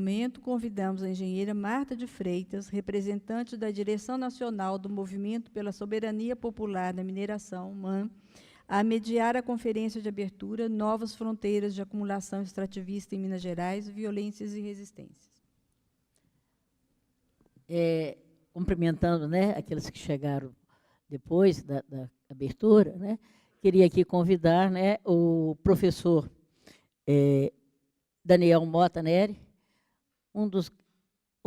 momento, convidamos a engenheira Marta de Freitas, representante da Direção Nacional do Movimento pela Soberania Popular da Mineração, MAN, a mediar a conferência de abertura Novas Fronteiras de Acumulação Extrativista em Minas Gerais, Violências e Resistências. Cumprimentando, né, aqueles que chegaram depois da abertura, né, queria aqui convidar, né, o professor Daniel Mota Neri, um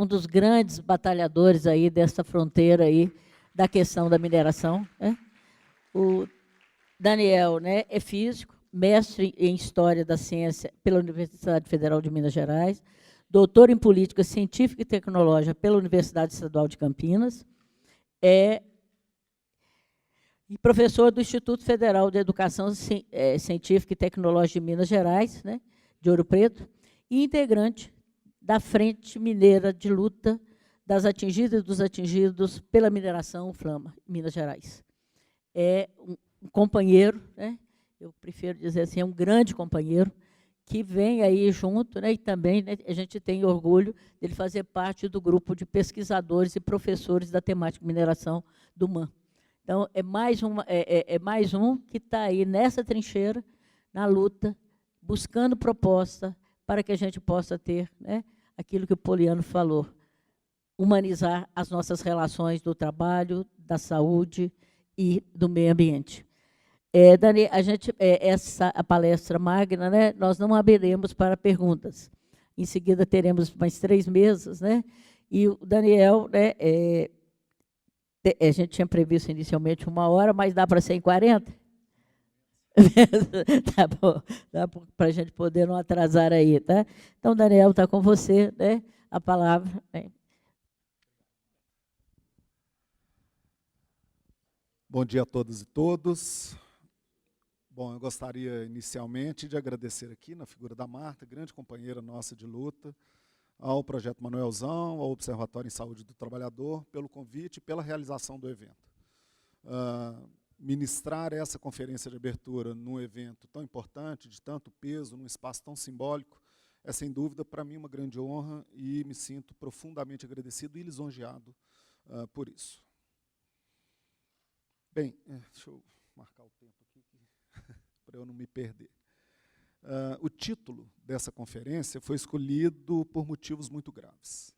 dos grandes batalhadores aí dessa fronteira aí da questão da mineração, né? O Daniel, né, é físico, mestre em História da Ciência pela Universidade Federal de Minas Gerais, doutor em Política Científica e Tecnológica pela Universidade Estadual de Campinas, e professor do Instituto Federal de Educação Científica e Tecnológica de Minas Gerais, né, de Ouro Preto, e integrante da Frente Mineira de Luta das Atingidas e dos Atingidos pela Mineração Flama, Minas Gerais. É um companheiro, né, eu prefiro dizer assim, é um grande companheiro, que vem aí junto, né, e também, né, a gente tem orgulho dele fazer parte do grupo de pesquisadores e professores da temática mineração do MAN. Então, é mais um que está aí nessa trincheira, na luta, buscando proposta para que a gente possa ter, né, aquilo que o Poliano falou, humanizar as nossas relações do trabalho, da saúde e do meio ambiente. Dani, a palestra magna, né, nós não abriremos para perguntas. Em seguida, teremos mais 3 mesas, né, e o Daniel, né, a gente tinha previsto inicialmente 1 hora, mas dá para ser em 40? Tá bom, dá para a gente poder não atrasar aí, tá? Então, Daniel, está com você, né, a palavra. Né? Bom dia a todas e todos. Bom, eu gostaria inicialmente de agradecer aqui, na figura da Marta, grande companheira nossa de luta, ao Projeto Manuelzão, ao Observatório em Saúde do Trabalhador, pelo convite e pela realização do evento. Ministrar essa conferência de abertura num evento tão importante, de tanto peso, num espaço tão simbólico, é, sem dúvida, para mim, uma grande honra e me sinto profundamente agradecido e lisonjeado por isso. Bem, deixa eu marcar o tempo aqui, para eu não me perder. O título dessa conferência foi escolhido por motivos muito graves.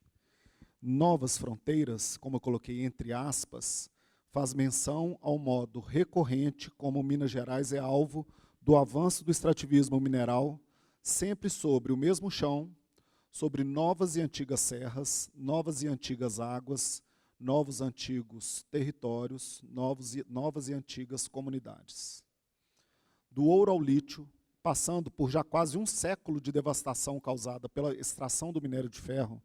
Novas Fronteiras, como eu coloquei entre aspas, faz menção ao modo recorrente como Minas Gerais é alvo do avanço do extrativismo mineral, sempre sobre o mesmo chão, sobre novas e antigas serras, novas e antigas águas, novos e antigos territórios, novas e antigas comunidades. Do ouro ao lítio, passando por já quase um século de devastação causada pela extração do minério de ferro,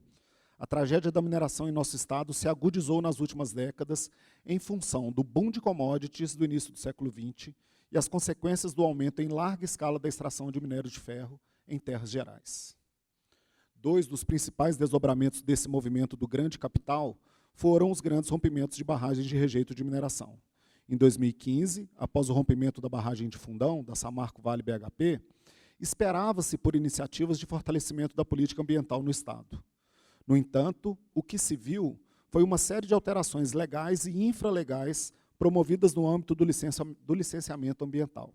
a tragédia da mineração em nosso estado se agudizou nas últimas décadas em função do boom de commodities do início do século XX e as consequências do aumento em larga escala da extração de minério de ferro em terras gerais. 2 dos principais desdobramentos desse movimento do grande capital foram os grandes rompimentos de barragens de rejeito de mineração. Em 2015, após o rompimento da barragem de Fundão, da Samarco Vale BHP, esperava-se por iniciativas de fortalecimento da política ambiental no estado. No entanto, o que se viu foi uma série de alterações legais e infralegais promovidas no âmbito do licenciamento ambiental.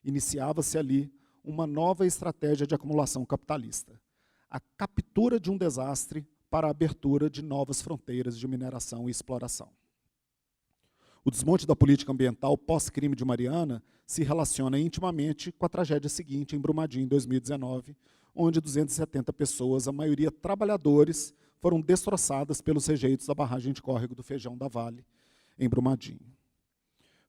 Iniciava-se ali uma nova estratégia de acumulação capitalista, a captura de um desastre para a abertura de novas fronteiras de mineração e exploração. O desmonte da política ambiental pós-crime de Mariana se relaciona intimamente com a tragédia seguinte em Brumadinho, em 2019, onde 270 pessoas, a maioria trabalhadores, foram destroçadas pelos rejeitos da barragem de córrego do Feijão da Vale, em Brumadinho.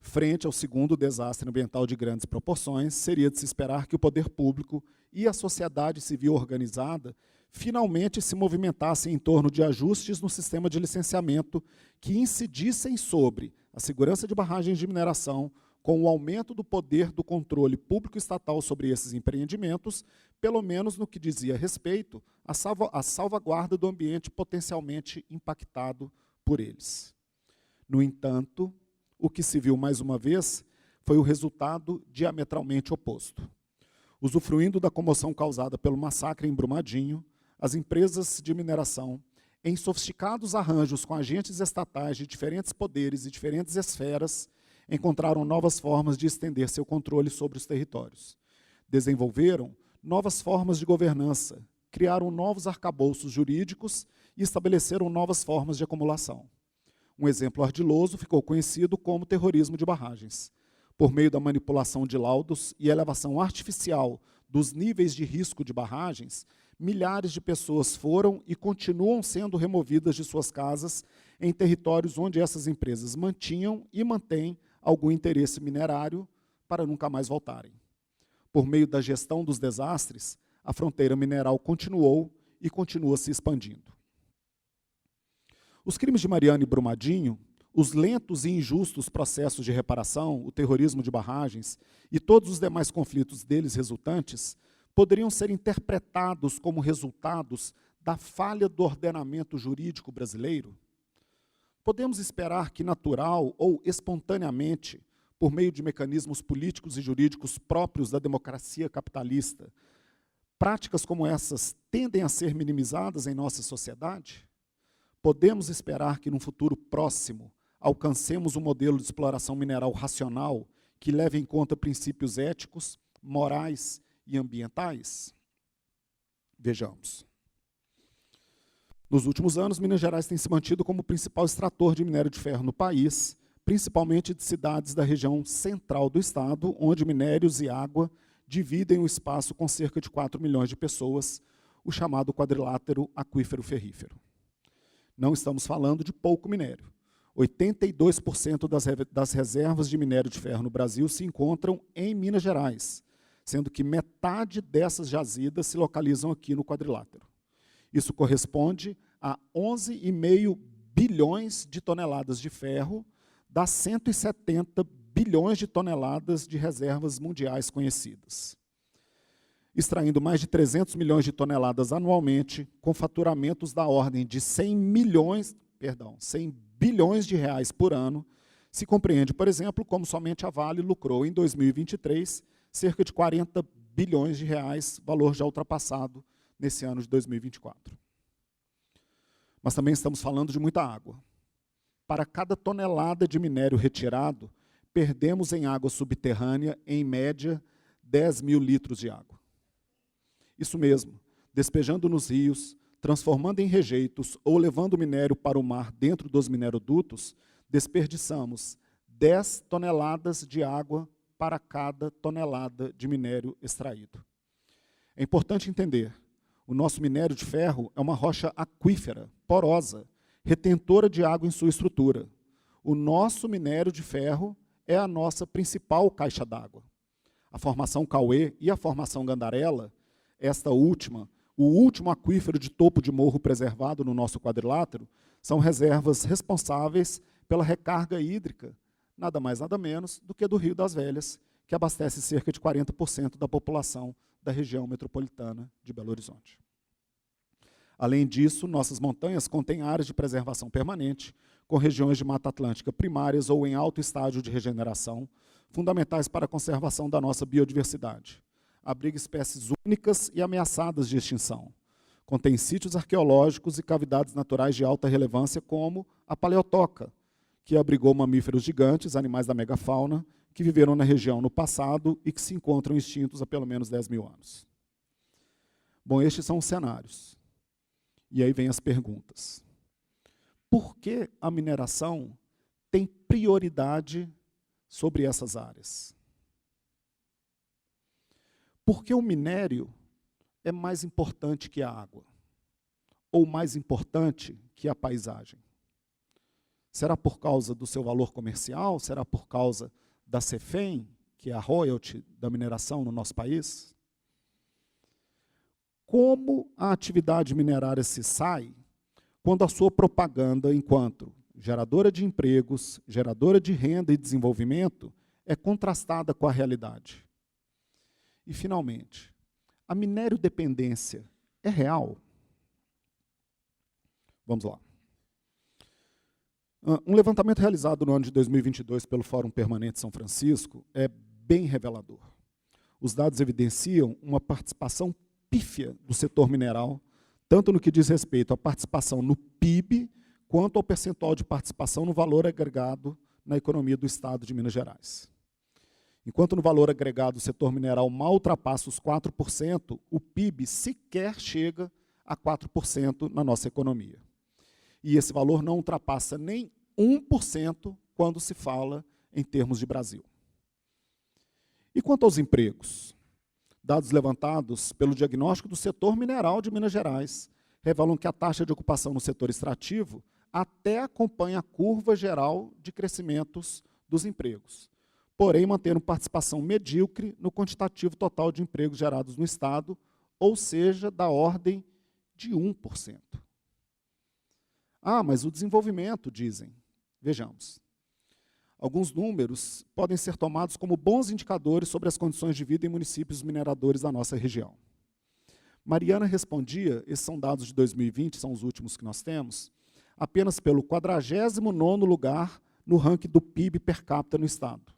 Frente ao segundo desastre ambiental de grandes proporções, seria de se esperar que o poder público e a sociedade civil organizada finalmente se movimentassem em torno de ajustes no sistema de licenciamento que incidissem sobre a segurança de barragens de mineração, com o aumento do poder do controle público estatal sobre esses empreendimentos, pelo menos no que dizia respeito à salvaguarda do ambiente potencialmente impactado por eles. No entanto, o que se viu mais uma vez foi o resultado diametralmente oposto. Usufruindo da comoção causada pelo massacre em Brumadinho, as empresas de mineração, em sofisticados arranjos com agentes estatais de diferentes poderes e diferentes esferas, encontraram novas formas de estender seu controle sobre os territórios. Desenvolveram novas formas de governança, criaram novos arcabouços jurídicos e estabeleceram novas formas de acumulação. Um exemplo ardiloso ficou conhecido como terrorismo de barragens. Por meio da manipulação de laudos e elevação artificial dos níveis de risco de barragens, milhares de pessoas foram e continuam sendo removidas de suas casas em territórios onde essas empresas mantinham e mantêm algum interesse minerário para nunca mais voltarem. Por meio da gestão dos desastres, a fronteira mineral continuou e continua se expandindo. Os crimes de Mariana e Brumadinho, os lentos e injustos processos de reparação, o terrorismo de barragens e todos os demais conflitos deles resultantes poderiam ser interpretados como resultados da falha do ordenamento jurídico brasileiro? Podemos esperar que natural ou espontaneamente, por meio de mecanismos políticos e jurídicos próprios da democracia capitalista, práticas como essas tendem a ser minimizadas em nossa sociedade? Podemos esperar que, num futuro próximo, alcancemos um modelo de exploração mineral racional que leve em conta princípios éticos, morais e ambientais? Vejamos. Nos últimos anos, Minas Gerais tem se mantido como o principal extrator de minério de ferro no país, principalmente de cidades da região central do estado, onde minérios e água dividem o espaço com cerca de 4 milhões de pessoas, o chamado quadrilátero aquífero-ferrífero. Não estamos falando de pouco minério. 82% das reservas de minério de ferro no Brasil se encontram em Minas Gerais, sendo que metade dessas jazidas se localizam aqui no quadrilátero. Isso corresponde a 11,5 bilhões de toneladas de ferro das 170 bilhões de toneladas de reservas mundiais conhecidas. Extraindo mais de 300 milhões de toneladas anualmente, com faturamentos da ordem de 100 bilhões de reais por ano, se compreende, por exemplo, como somente a Vale lucrou em 2023 cerca de 40 bilhões de reais, valor já ultrapassado nesse ano de 2024. Mas também estamos falando de muita água. Para cada tonelada de minério retirado, perdemos em água subterrânea, em média, 10 mil litros de água. Isso mesmo, despejando nos rios, transformando em rejeitos ou levando o minério para o mar dentro dos minerodutos, desperdiçamos 10 toneladas de água para cada tonelada de minério extraído. É importante entender, o nosso minério de ferro é uma rocha aquífera, porosa, retentora de água em sua estrutura. O nosso minério de ferro é a nossa principal caixa d'água. A formação Cauê e a formação Gandarela, esta última, o último aquífero de topo de morro preservado no nosso quadrilátero, são reservas responsáveis pela recarga hídrica, nada mais nada menos do que do Rio das Velhas, que abastece cerca de 40% da população da região metropolitana de Belo Horizonte. Além disso, nossas montanhas contêm áreas de preservação permanente, com regiões de Mata Atlântica primárias ou em alto estágio de regeneração, fundamentais para a conservação da nossa biodiversidade. Abriga espécies únicas e ameaçadas de extinção. Contém sítios arqueológicos e cavidades naturais de alta relevância, como a Paleotoca, que abrigou mamíferos gigantes, animais da megafauna, que viveram na região no passado e que se encontram extintos há pelo menos 10 mil anos. Bom, estes são os cenários. E aí vem as perguntas. Por que a mineração tem prioridade sobre essas áreas? Por que o minério é mais importante que a água? Ou mais importante que a paisagem? Será por causa do seu valor comercial? Será por causa da CEFEM, que é a royalty da mineração no nosso país? Como a atividade minerária se sai quando a sua propaganda enquanto geradora de empregos, geradora de renda e desenvolvimento é contrastada com a realidade? E, finalmente, a minério-dependência é real? Vamos lá. Um levantamento realizado no ano de 2022 pelo Fórum Permanente São Francisco é bem revelador. Os dados evidenciam uma participação pífia do setor mineral, tanto no que diz respeito à participação no PIB, quanto ao percentual de participação no valor agregado na economia do Estado de Minas Gerais. Enquanto no valor agregado o setor mineral mal ultrapassa os 4%, o PIB sequer chega a 4% na nossa economia. E esse valor não ultrapassa nem 1% quando se fala em termos de Brasil. E quanto aos empregos? Dados levantados pelo diagnóstico do setor mineral de Minas Gerais revelam que a taxa de ocupação no setor extrativo até acompanha a curva geral de crescimentos dos empregos, porém mantendo participação medíocre no quantitativo total de empregos gerados no Estado, ou seja, da ordem de 1%. Ah, mas o desenvolvimento, dizem. Vejamos. Alguns números podem ser tomados como bons indicadores sobre as condições de vida em municípios mineradores da nossa região. Mariana respondia, esses são dados de 2020, são os últimos que nós temos, apenas pelo 49º lugar no ranking do PIB per capita no Estado.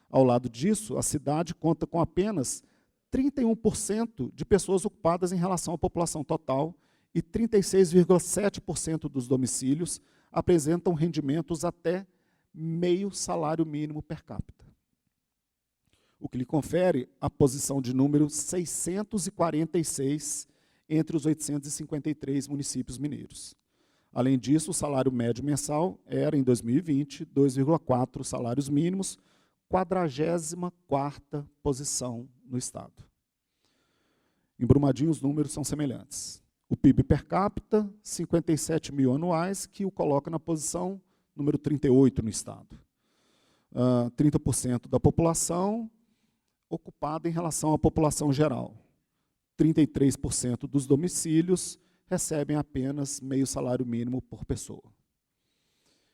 Ao lado disso, a cidade conta com apenas 31% de pessoas ocupadas em relação à população total e 36,7% dos domicílios apresentam rendimentos até meio salário mínimo per capita, o que lhe confere a posição de número 646 entre os 853 municípios mineiros. Além disso, o salário médio mensal era, em 2020, 2,4 salários mínimos, 44ª posição no Estado. Em Brumadinho, os números são semelhantes. O PIB per capita, 57 mil anuais, que o coloca na posição número 38 no Estado. 30% da população ocupada em relação à população geral. 33% dos domicílios recebem apenas meio salário mínimo por pessoa.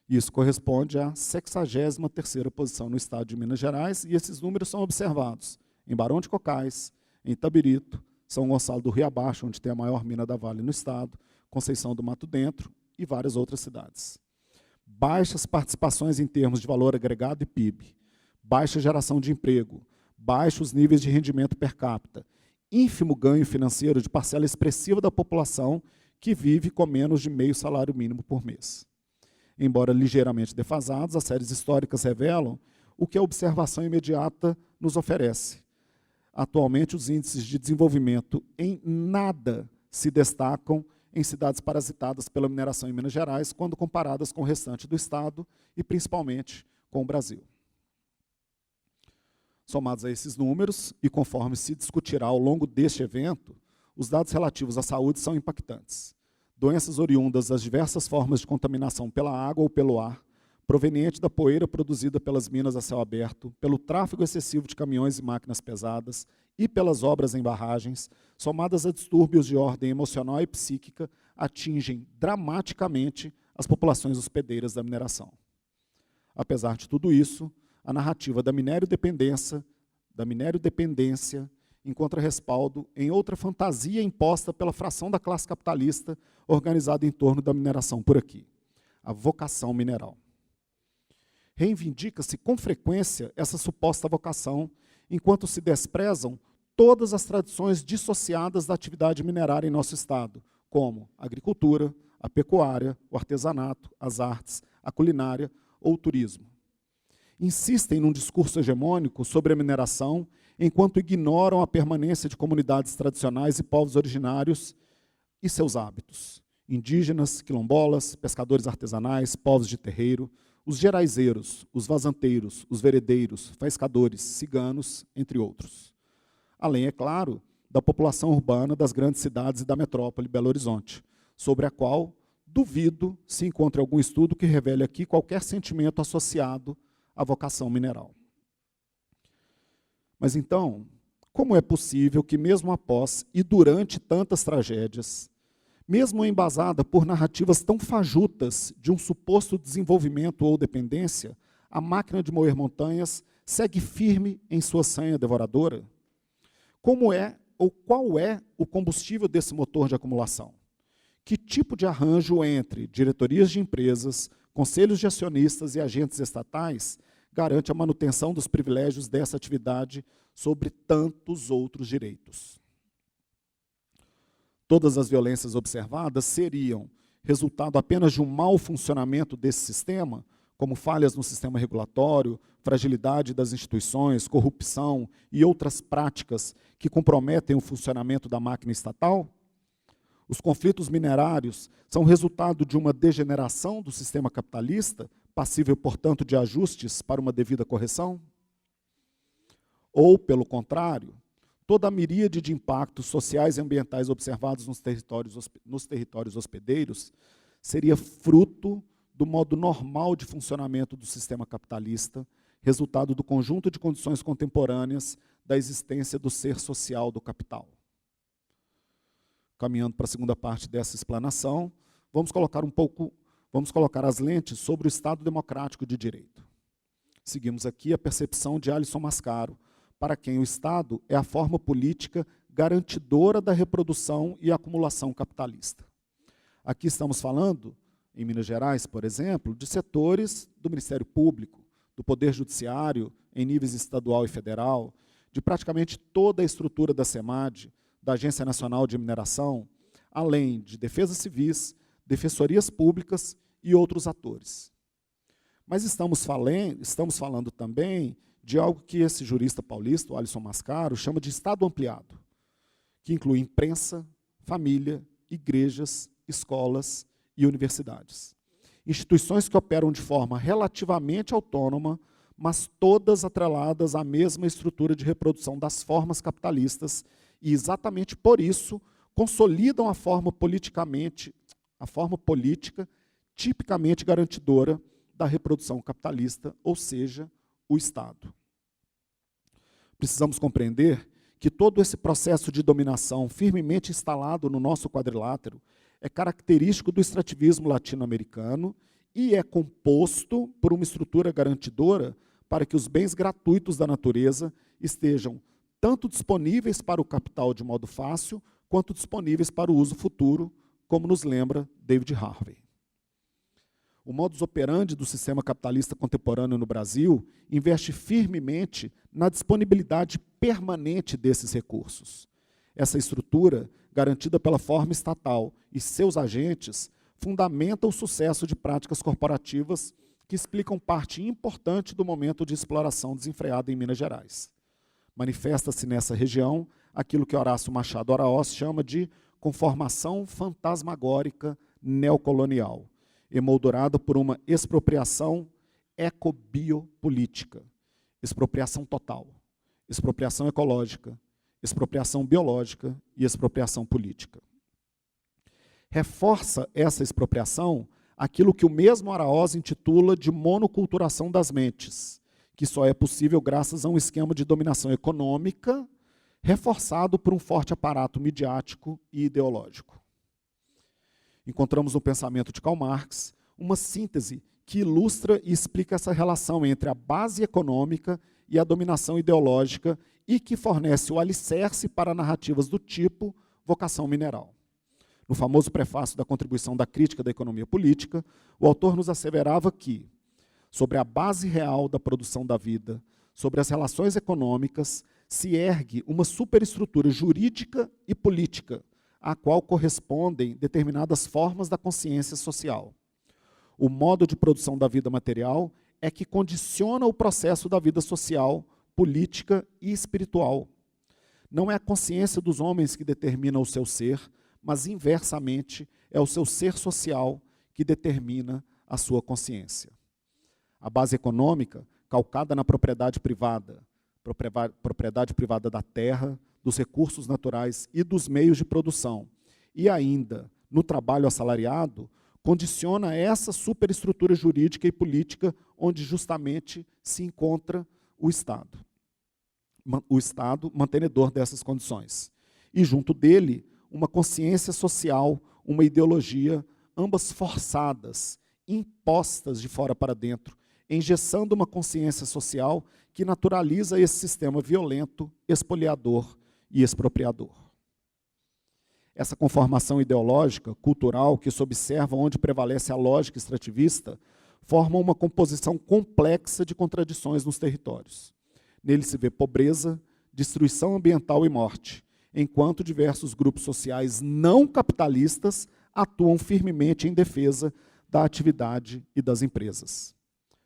Isso corresponde à 63ª posição no Estado de Minas Gerais, e esses números são observados em Barão de Cocais, em Itabirito, São Gonçalo do Rio Abaixo, onde tem a maior mina da Vale no Estado, Conceição do Mato Dentro e várias outras cidades. Baixas participações em termos de valor agregado e PIB, baixa geração de emprego, baixos níveis de rendimento per capita, ínfimo ganho financeiro de parcela expressiva da população que vive com menos de meio salário mínimo por mês. Embora ligeiramente defasados, as séries históricas revelam o que a observação imediata nos oferece. Atualmente, os índices de desenvolvimento em nada se destacam em cidades parasitadas pela mineração em Minas Gerais, quando comparadas com o restante do Estado e, principalmente, com o Brasil. Somados a esses números, e conforme se discutirá ao longo deste evento, os dados relativos à saúde são impactantes. Doenças oriundas das diversas formas de contaminação pela água ou pelo ar, proveniente da poeira produzida pelas minas a céu aberto, pelo tráfego excessivo de caminhões e máquinas pesadas e pelas obras em barragens, somadas a distúrbios de ordem emocional e psíquica, atingem dramaticamente as populações hospedeiras da mineração. Apesar de tudo isso, a narrativa da minério-dependência encontra respaldo em outra fantasia imposta pela fração da classe capitalista organizada em torno da mineração por aqui, a vocação mineral. Reivindica-se com frequência essa suposta vocação, enquanto se desprezam todas as tradições dissociadas da atividade minerária em nosso Estado, como a agricultura, a pecuária, o artesanato, as artes, a culinária ou o turismo. Insistem num discurso hegemônico sobre a mineração, enquanto ignoram a permanência de comunidades tradicionais e povos originários e seus hábitos. Indígenas, quilombolas, pescadores artesanais, povos de terreiro, os geraizeiros, os vazanteiros, os veredeiros, faiscadores, ciganos, entre outros. Além, é claro, da população urbana das grandes cidades e da metrópole Belo Horizonte, sobre a qual duvido se encontre algum estudo que revele aqui qualquer sentimento associado à vocação mineral. Mas então, como é possível que mesmo após e durante tantas tragédias, mesmo embasada por narrativas tão fajutas de um suposto desenvolvimento ou dependência, a máquina de moer montanhas segue firme em sua sanha devoradora? Como é ou qual é o combustível desse motor de acumulação? Que tipo de arranjo entre diretorias de empresas, conselhos de acionistas e agentes estatais garante a manutenção dos privilégios dessa atividade sobre tantos outros direitos? todas as violências observadas seriam resultado apenas de um mau funcionamento desse sistema, como falhas no sistema regulatório, fragilidade das instituições, corrupção e outras práticas que comprometem o funcionamento da máquina estatal? Os conflitos minerários são resultado de uma degeneração do sistema capitalista, passível, portanto, de ajustes para uma devida correção? Ou, pelo contrário, toda a miríade de impactos sociais e ambientais observados nos territórios hospedeiros seria fruto do modo normal de funcionamento do sistema capitalista, resultado do conjunto de condições contemporâneas da existência do ser social do capital. Caminhando para a segunda parte dessa explanação, vamos colocar as lentes sobre o Estado democrático de direito. Seguimos aqui a percepção de Alisson Mascaro, para quem o Estado é a forma política garantidora da reprodução e acumulação capitalista. Aqui estamos falando, em Minas Gerais, por exemplo, de setores do Ministério Público, do Poder Judiciário, em níveis estadual e federal, de praticamente toda a estrutura da SEMAD, da Agência Nacional de Mineração, além de defesas civis, defensorias públicas e outros atores. Mas estamos falando também de algo que esse jurista paulista, o Alisson Mascaro, chama de Estado ampliado, que inclui imprensa, família, igrejas, escolas e universidades. Instituições que operam de forma relativamente autônoma, mas todas atreladas à mesma estrutura de reprodução das formas capitalistas e, exatamente por isso, consolidam a forma política tipicamente garantidora da reprodução capitalista, ou seja, o Estado. Precisamos compreender que todo esse processo de dominação firmemente instalado no nosso quadrilátero é característico do extrativismo latino-americano e é composto por uma estrutura garantidora para que os bens gratuitos da natureza estejam tanto disponíveis para o capital de modo fácil, quanto disponíveis para o uso futuro, como nos lembra David Harvey. O modus operandi do sistema capitalista contemporâneo no Brasil investe firmemente na disponibilidade permanente desses recursos. Essa estrutura, garantida pela forma estatal e seus agentes, fundamenta o sucesso de práticas corporativas que explicam parte importante do momento de exploração desenfreada em Minas Gerais. Manifesta-se nessa região aquilo que Horácio Machado Araoz chama de conformação fantasmagórica neocolonial, emoldurada por uma expropriação ecobiopolítica, expropriação total, expropriação ecológica, expropriação biológica e expropriação política. Reforça essa expropriação aquilo que o mesmo Araoz intitula de monoculturação das mentes, que só é possível graças a um esquema de dominação econômica reforçado por um forte aparato midiático e ideológico. Encontramos no pensamento de Karl Marx uma síntese que ilustra e explica essa relação entre a base econômica e a dominação ideológica e que fornece o alicerce para narrativas do tipo vocação mineral. No famoso prefácio da Contribuição da Crítica da Economia Política, o autor nos asseverava que, sobre a base real da produção da vida, sobre as relações econômicas, se ergue uma superestrutura jurídica e política, à qual correspondem determinadas formas da consciência social. O modo de produção da vida material é que condiciona o processo da vida social, política e espiritual. Não é a consciência dos homens que determina o seu ser, mas, inversamente, é o seu ser social que determina a sua consciência. A base econômica, calcada na propriedade privada da terra, dos recursos naturais e dos meios de produção, e ainda no trabalho assalariado, condiciona essa superestrutura jurídica e política onde justamente se encontra o Estado mantenedor dessas condições. E junto dele, uma consciência social, uma ideologia, ambas forçadas, impostas de fora para dentro, engessando uma consciência social que naturaliza esse sistema violento, expoliador e expropriador. Essa conformação ideológica, cultural, que se observa onde prevalece a lógica extrativista, forma uma composição complexa de contradições nos territórios. Nele se vê pobreza, destruição ambiental e morte, enquanto diversos grupos sociais não capitalistas atuam firmemente em defesa da atividade e das empresas.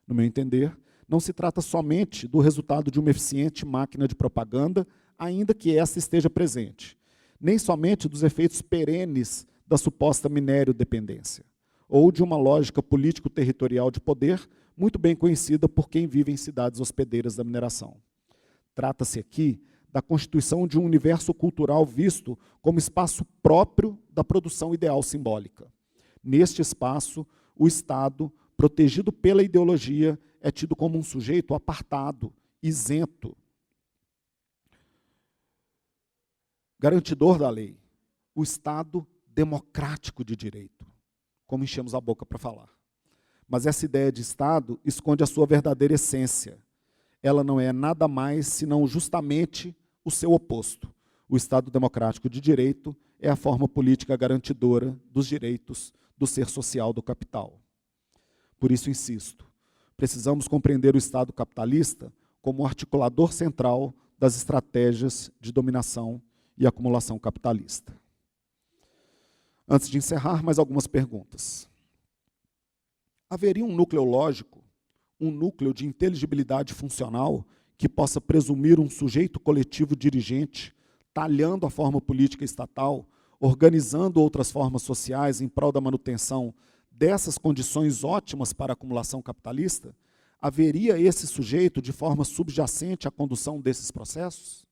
No meu entender, não se trata somente do resultado de uma eficiente máquina de propaganda, ainda que essa esteja presente, nem somente dos efeitos perenes da suposta minério-dependência, ou de uma lógica político-territorial de poder, muito bem conhecida por quem vive em cidades hospedeiras da mineração. Trata-se aqui da constituição de um universo cultural visto como espaço próprio da produção ideal simbólica. Neste espaço, o Estado, protegido pela ideologia, é tido como um sujeito apartado, isento, garantidor da lei. O Estado democrático de direito, como enchemos a boca para falar. Mas essa ideia de Estado esconde a sua verdadeira essência. Ela não é nada mais senão justamente o seu oposto. O Estado democrático de direito é a forma política garantidora dos direitos do ser social do capital. Por isso insisto, precisamos compreender o Estado capitalista como articulador central das estratégias de dominação e acumulação capitalista. Antes de encerrar, mais algumas perguntas. Haveria um núcleo lógico, um núcleo de inteligibilidade funcional que possa presumir um sujeito coletivo dirigente, talhando a forma política estatal, organizando outras formas sociais em prol da manutenção dessas condições ótimas para a acumulação capitalista? Haveria esse sujeito de forma subjacente à condução desses processos?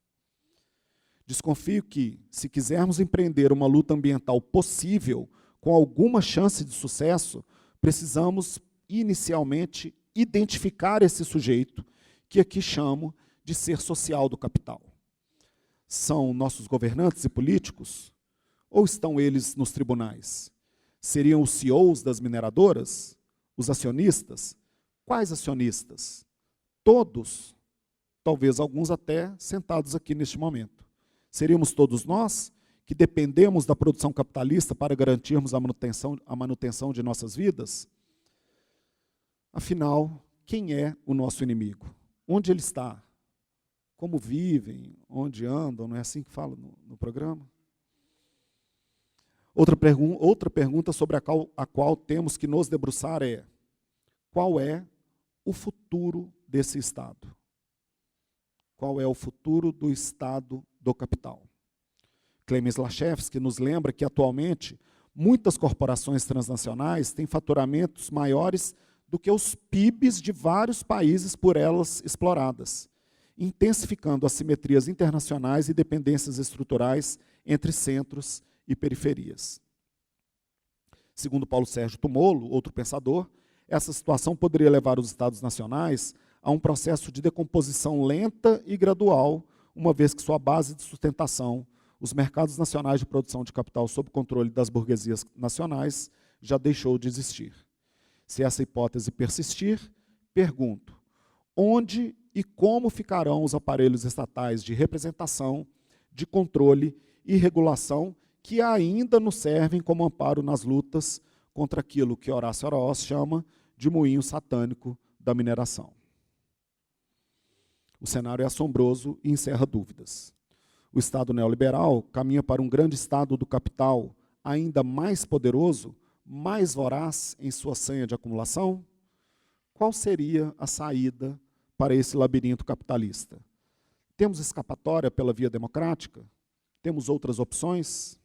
Desconfio que, se quisermos empreender uma luta ambiental possível, com alguma chance de sucesso, precisamos, inicialmente, identificar esse sujeito, que aqui chamo de ser social do capital. São nossos governantes e políticos? Ou estão eles nos tribunais? Seriam os CEOs das mineradoras? Os acionistas? Quais acionistas? Todos? Talvez alguns até sentados aqui neste momento. Seríamos todos nós que dependemos da produção capitalista para garantirmos a manutenção de nossas vidas? Afinal, quem é o nosso inimigo? Onde ele está? Como vivem? Onde andam? Não é assim que fala no programa? Outra pergunta sobre a qual temos que nos debruçar é: qual é o futuro desse Estado? Qual é o futuro do Estado do capital? Clemens Lachevsky nos lembra que, atualmente, muitas corporações transnacionais têm faturamentos maiores do que os PIBs de vários países por elas exploradas, intensificando assimetrias internacionais e dependências estruturais entre centros e periferias. Segundo Paulo Sérgio Tumolo, outro pensador, essa situação poderia levar os Estados nacionais a um processo de decomposição lenta e gradual, uma vez que sua base de sustentação, os mercados nacionais de produção de capital sob controle das burguesias nacionais, já deixou de existir. Se essa hipótese persistir, pergunto: onde e como ficarão os aparelhos estatais de representação, de controle e regulação que ainda nos servem como amparo nas lutas contra aquilo que Horácio Araoz chama de moinho satânico da mineração? O cenário é assombroso e encerra dúvidas. O Estado neoliberal caminha para um grande Estado do capital ainda mais poderoso, mais voraz em sua sanha de acumulação? Qual seria a saída para esse labirinto capitalista? Temos escapatória pela via democrática? Temos outras opções?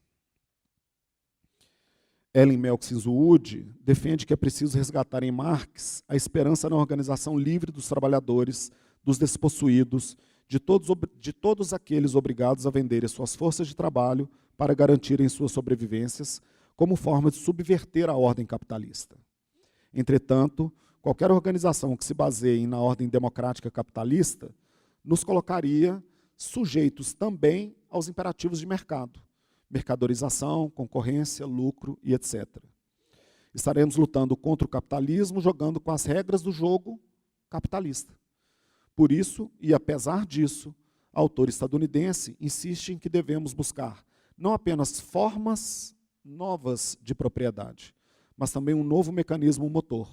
Ellen Melkins Wood defende que é preciso resgatar em Marx a esperança na organização livre dos trabalhadores, dos despossuídos, de todos aqueles obrigados a venderem suas forças de trabalho para garantirem suas sobrevivências, como forma de subverter a ordem capitalista. Entretanto, qualquer organização que se baseie na ordem democrática capitalista nos colocaria sujeitos também aos imperativos de mercado, mercadorização, concorrência, lucro e etc. Estaremos lutando contra o capitalismo, jogando com as regras do jogo capitalista. Por isso, e apesar disso, a autora estadunidense insiste em que devemos buscar não apenas formas novas de propriedade, mas também um novo mecanismo motor,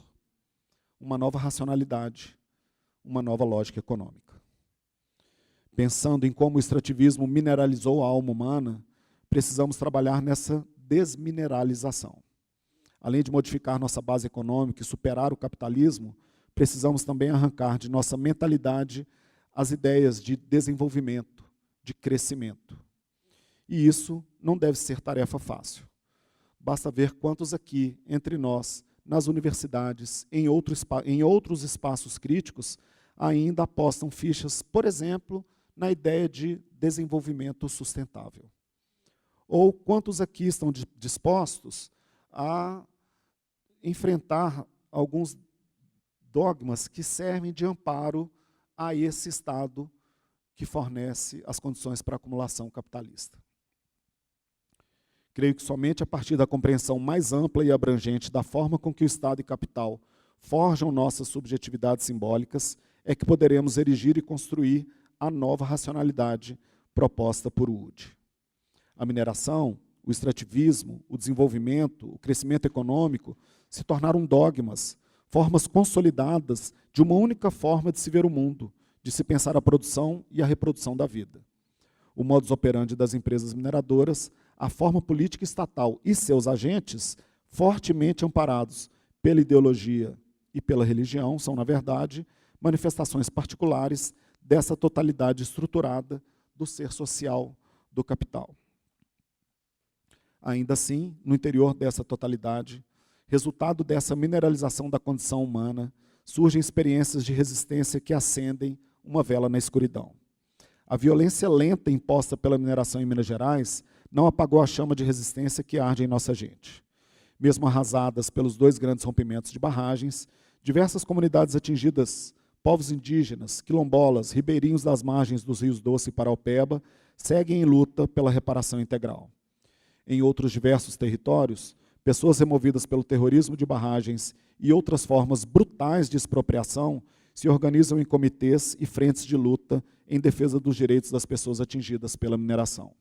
uma nova racionalidade, uma nova lógica econômica. pensando em como o extrativismo mineralizou a alma humana, precisamos trabalhar nessa desmineralização. Além de modificar nossa base econômica e superar o capitalismo, precisamos também arrancar de nossa mentalidade as ideias de desenvolvimento, de crescimento. E isso não deve ser tarefa fácil. Basta ver quantos aqui, entre nós, nas universidades, em outros espaços críticos, ainda apostam fichas, por exemplo, na ideia de desenvolvimento sustentável. Ou quantos aqui estão dispostos a enfrentar alguns dogmas que servem de amparo a esse Estado que fornece as condições para a acumulação capitalista. Creio que somente a partir da compreensão mais ampla e abrangente da forma com que o Estado e capital forjam nossas subjetividades simbólicas é que poderemos erigir e construir a nova racionalidade proposta por Wood. A mineração, o extrativismo, o desenvolvimento, o crescimento econômico se tornaram dogmas, formas consolidadas de uma única forma de se ver o mundo, de se pensar a produção e a reprodução da vida. O modus operandi das empresas mineradoras, a forma política estatal e seus agentes, fortemente amparados pela ideologia e pela religião, são, na verdade, manifestações particulares dessa totalidade estruturada do ser social do capital. Ainda assim, no interior dessa totalidade, resultado dessa mineralização da condição humana, surgem experiências de resistência que acendem uma vela na escuridão. A violência lenta imposta pela mineração em Minas Gerais não apagou a chama de resistência que arde em nossa gente. Mesmo arrasadas pelos 2 grandes rompimentos de barragens, diversas comunidades atingidas, povos indígenas, quilombolas, ribeirinhos das margens dos rios Doce e Paraupeba, seguem em luta pela reparação integral. Em outros diversos territórios, pessoas removidas pelo terrorismo de barragens e outras formas brutais de expropriação se organizam em comitês e frentes de luta em defesa dos direitos das pessoas atingidas pela mineração.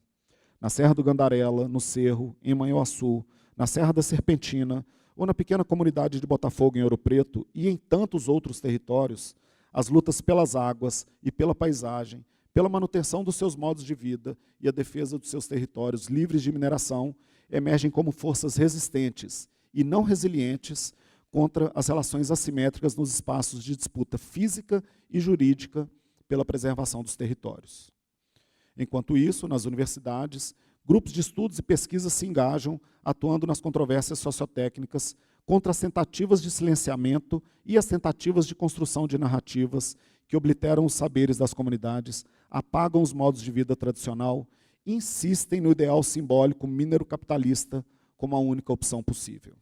Na Serra do Gandarela, no Cerro, em Manhuaçu, na Serra da Serpentina ou na pequena comunidade de Botafogo, em Ouro Preto, e em tantos outros territórios, as lutas pelas águas e pela paisagem, pela manutenção dos seus modos de vida e a defesa dos seus territórios livres de mineração, emergem como forças resistentes e não resilientes contra as relações assimétricas nos espaços de disputa física e jurídica pela preservação dos territórios. Enquanto isso, nas universidades, grupos de estudos e pesquisas se engajam, atuando nas controvérsias sociotécnicas contra as tentativas de silenciamento e as tentativas de construção de narrativas que obliteram os saberes das comunidades, apagam os modos de vida tradicional e insistem no ideal simbólico minero-capitalista como a única opção possível.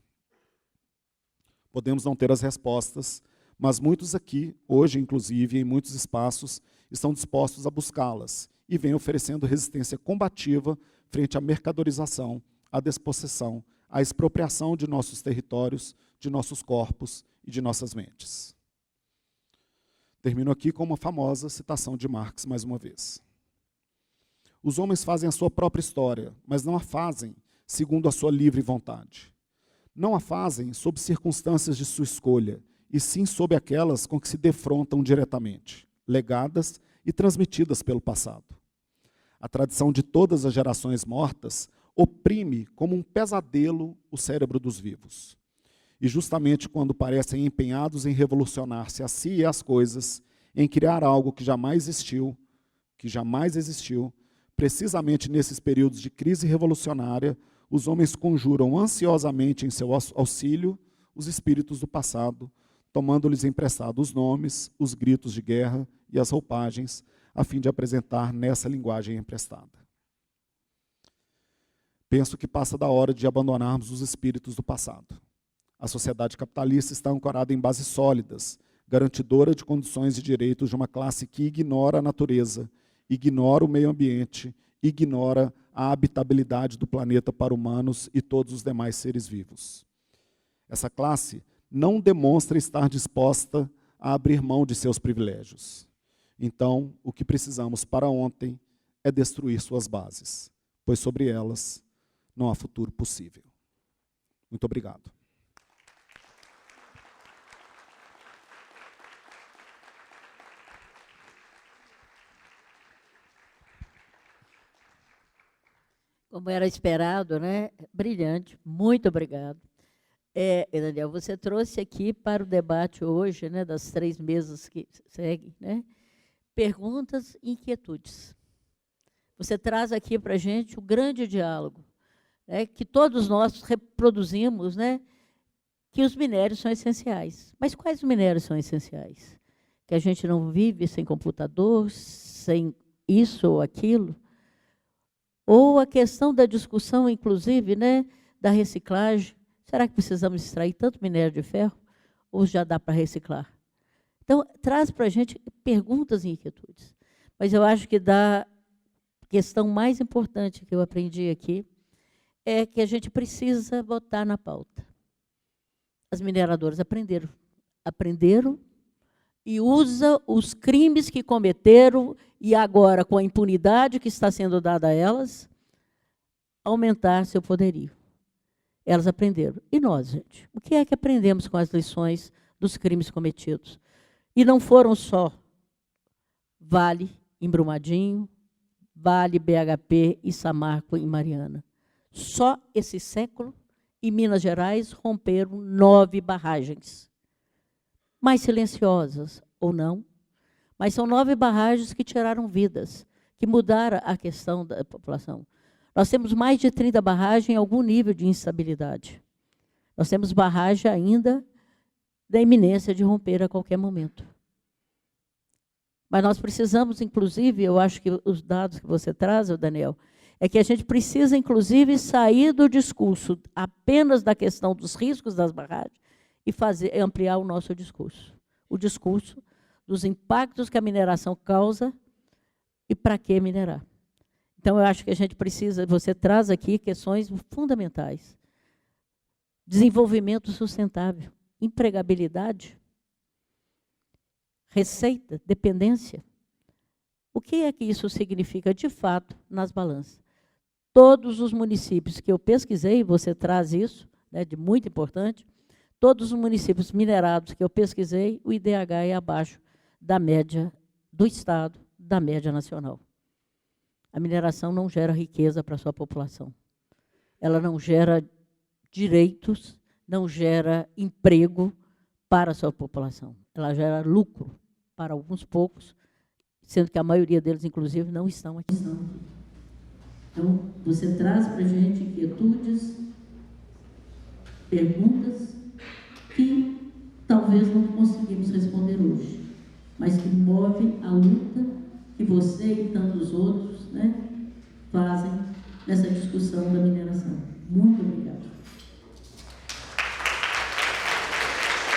Podemos não ter as respostas, mas muitos aqui, hoje inclusive, em muitos espaços, estão dispostos a buscá-las e vêm oferecendo resistência combativa frente à mercadorização, à despossessão, à expropriação de nossos territórios, de nossos corpos e de nossas mentes. Termino aqui com uma famosa citação de Marx, mais uma vez. Os homens fazem a sua própria história, mas não a fazem segundo a sua livre vontade. Não a fazem sob circunstâncias de sua escolha, e sim sob aquelas com que se defrontam diretamente, legadas e transmitidas pelo passado. A tradição de todas as gerações mortas oprime como um pesadelo o cérebro dos vivos. E justamente quando parecem empenhados em revolucionar-se a si e as coisas, em criar algo que jamais existiu, precisamente nesses períodos de crise revolucionária, os homens conjuram ansiosamente em seu auxílio os espíritos do passado, tomando-lhes emprestados os nomes, os gritos de guerra e as roupagens, a fim de apresentar nessa linguagem emprestada. Penso que passa da hora de abandonarmos os espíritos do passado. A sociedade capitalista está ancorada em bases sólidas, garantidora de condições e direitos de uma classe que ignora a natureza, ignora o meio ambiente, ignora a habitabilidade do planeta para humanos e todos os demais seres vivos. Essa classe não demonstra estar disposta a abrir mão de seus privilégios. Então, o que precisamos para ontem é destruir suas bases, pois sobre elas não há futuro possível. Muito obrigado. Como era esperado, né? Brilhante, muito obrigado. Daniel, você trouxe aqui para o debate hoje, né, das 3 mesas que seguem, né, perguntas e inquietudes. Você traz aqui para a gente o grande diálogo, né, que todos nós reproduzimos, né, que os minérios são essenciais. Mas quais minérios são essenciais? Que a gente não vive sem computador, sem isso ou aquilo? Ou a questão da discussão, inclusive, né, da reciclagem. Será que precisamos extrair tanto minério de ferro? Ou já dá para reciclar? Então, traz para a gente perguntas e inquietudes. Mas eu acho que a questão mais importante que eu aprendi aqui é que a gente precisa botar na pauta. As mineradoras aprenderam e usam os crimes que cometeram e agora, com a impunidade que está sendo dada a elas, aumentar seu poderio. Elas aprenderam. E nós, gente? O que é que aprendemos com as lições dos crimes cometidos? E não foram só Vale em Brumadinho, Vale, BHP e Samarco em Mariana. Só esse século, em Minas Gerais, romperam 9 barragens. Mais silenciosas ou não, mas são 9 barragens que tiraram vidas, que mudaram a questão da população. Nós temos mais de 30 barragens em algum nível de instabilidade. Nós temos barragem ainda da iminência de romper a qualquer momento. Mas nós precisamos, inclusive, eu acho que os dados que você traz, Daniel, é que a gente precisa, inclusive, sair do discurso apenas da questão dos riscos das barragens e ampliar o nosso discurso. O discurso dos impactos que a mineração causa e para que minerar. Então, eu acho que a gente precisa, você traz aqui questões fundamentais. Desenvolvimento sustentável, empregabilidade, receita, dependência. O que é que isso significa, de fato, nas balanças? Todos os municípios que eu pesquisei, você traz isso, né, de muito importante, todos os municípios minerados que eu pesquisei, o IDH é abaixo da média do Estado, da média nacional. A mineração não gera riqueza para a sua população. Ela não gera direitos, não gera emprego para a sua população. Ela gera lucro para alguns poucos, sendo que a maioria deles, inclusive, não estão aqui. Então, você traz para a gente inquietudes, perguntas que talvez não conseguimos responder hoje, mas que move a luta que você e tantos outros, né, fazem nessa discussão da mineração. Muito obrigada.